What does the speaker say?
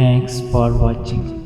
Thanks for watching.